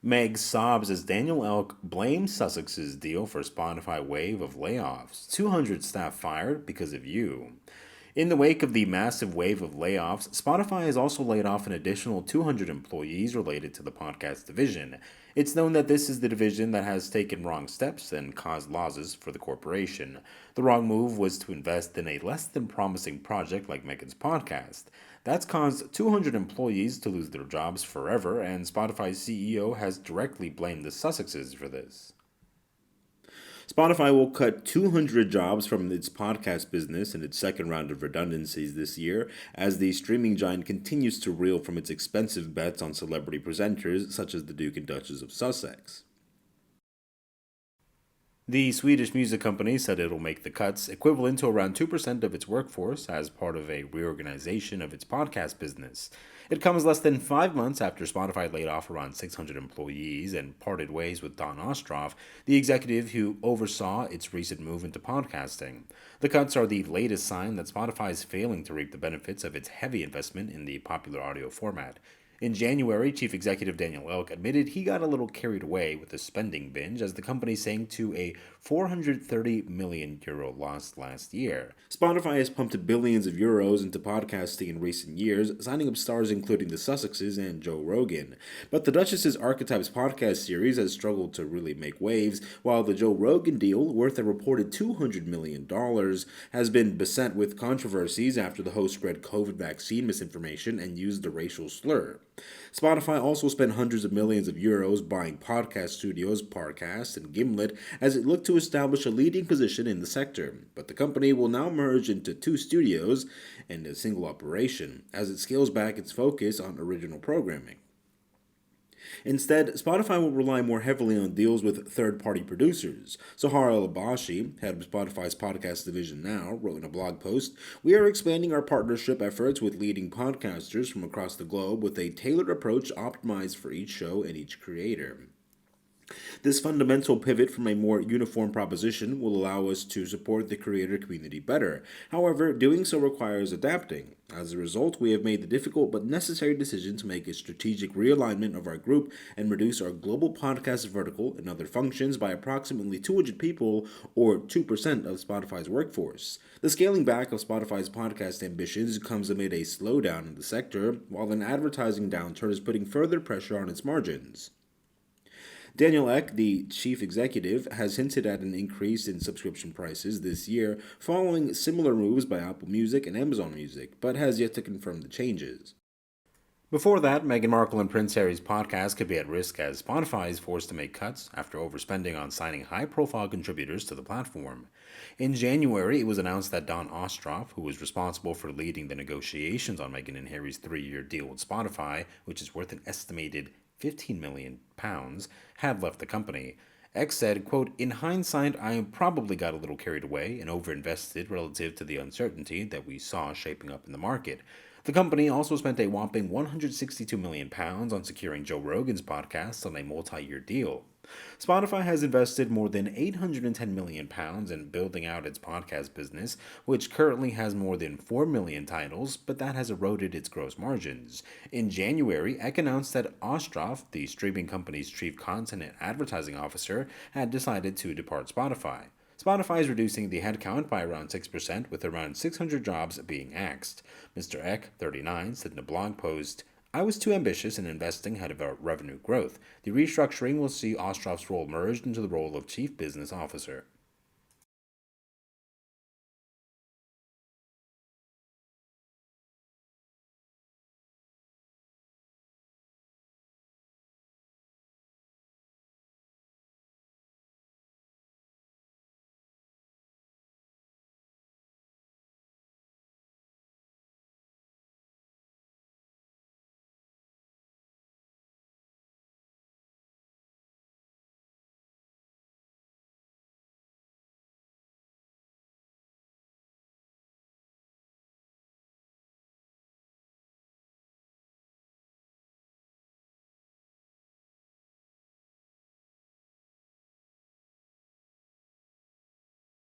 Meg Sob says Daniel Elk blames Sussexes' deal for Spotify wave of layoffs. 200 staff fired because of you. In the wake of the massive wave of layoffs, Spotify has also laid off an additional 200 employees related to the podcast division. It's known that this is the division that has taken wrong steps and caused losses for the corporation. The wrong move was to invest in a less than promising project like Meghan's podcast. That's caused 200 employees to lose their jobs forever, and Spotify's CEO has directly blamed the Sussexes for this. Spotify will cut 200 jobs from its podcast business in its second round of redundancies this year, as the streaming giant continues to reel from its expensive bets on celebrity presenters such as the Duke and Duchess of Sussex. The Swedish music company said it'll make the cuts, equivalent to around 2% of its workforce, as part of a reorganization of its podcast business. It comes less than 5 months after Spotify laid off around 600 employees and parted ways with Don Ostroff, the executive who oversaw its recent move into podcasting. The cuts are the latest sign that Spotify is failing to reap the benefits of its heavy investment in the popular audio format. In January, Chief Executive Daniel Elk admitted he got a little carried away with the spending binge as the company sank to a €430 million loss last year. Spotify has pumped billions of euros into podcasting in recent years, signing up stars including the Sussexes and Joe Rogan. But the Duchess's Archetypes podcast series has struggled to really make waves, while the Joe Rogan deal, worth a reported $200 million, has been beset with controversies after the host spread COVID vaccine misinformation and used a racial slur. Spotify also spent hundreds of millions of euros buying podcast studios, Parcast, and Gimlet as it looked to establish a leading position in the sector. But the company will now merge into two studios and a single operation as it scales back its focus on original programming. Instead, Spotify will rely more heavily on deals with third-party producers. Sahara El-Abashi, head of Spotify's podcast division now, wrote in a blog post, "We are expanding our partnership efforts with leading podcasters from across the globe with a tailored approach optimized for each show and each creator." This fundamental pivot from a more uniform proposition will allow us to support the creator community better. However, doing so requires adapting. As a result, we have made the difficult but necessary decision to make a strategic realignment of our group and reduce our global podcast vertical and other functions by approximately 200 people, or 2% of Spotify's workforce. The scaling back of Spotify's podcast ambitions comes amid a slowdown in the sector, while an advertising downturn is putting further pressure on its margins. Daniel Ek, the chief executive, has hinted at an increase in subscription prices this year following similar moves by Apple Music and Amazon Music, but has yet to confirm the changes. Before that, Meghan Markle and Prince Harry's podcast could be at risk as Spotify is forced to make cuts after overspending on signing high-profile contributors to the platform. In January, it was announced that Don Ostroff, who was responsible for leading the negotiations on Meghan and Harry's 3-year deal with Spotify, which is worth an estimated £15 million, had left the company. X said, quote, "In hindsight, I probably got a little carried away and overinvested relative to the uncertainty that we saw shaping up in the market." The company also spent a whopping £162 million on securing Joe Rogan's podcast on a multi-year deal. Spotify has invested more than £810 million in building out its podcast business, which currently has more than 4 million titles, but that has eroded its gross margins. In January, Ek announced that Ostroff, the streaming company's chief content and advertising officer, had decided to depart Spotify. Spotify is reducing the headcount by around 6%, with around 600 jobs being axed. Mr. Ek, 39, said in a blog post, "I was too ambitious in investing ahead of our revenue growth. The restructuring will see Ostroff's role merged into the role of Chief Business Officer."